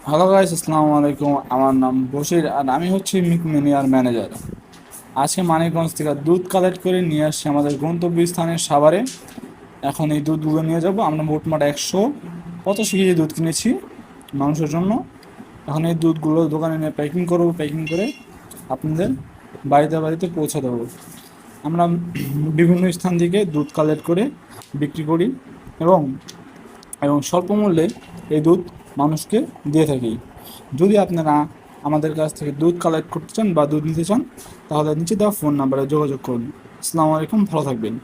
Hello guys, আসসালামু আলাইকুম। আমার নাম বশির আর আমি হচ্ছি মিনিয়ার ম্যানেজার। আজকে মানিকগঞ্জ থেকে দুধ কালেক্ট করে নিয়ে আসছি আমাদের গন্তব্যস্থানের সাভারে। এখন এই দুধগুলো নিয়ে যাব। আমরা মোটমাট 185 কেজি দুধ কিনেছি মানুষের জন্য। এখন এই দুধগুলো দোকানে নিয়ে প্যাকিং করবো, প্যাকিং করে আপনাদের বাড়িতে বাড়িতে পৌঁছে দেবো। আমরা বিভিন্ন স্থান থেকে দুধ কালেক্ট করে বিক্রি করি এবং এবং স্বল্প মূল্যে এই দুধ মানুষকে দিয়ে থাকি। যদি আপনারা আমাদের কাছ থেকে দুধ কালেক্ট করতে চান বা দুধ নিতে চান, তাহলে নিচে দেওয়া ফোন নাম্বারে যোগাযোগ করুন। আসসালামু আলাইকুম, ভালো থাকবেন।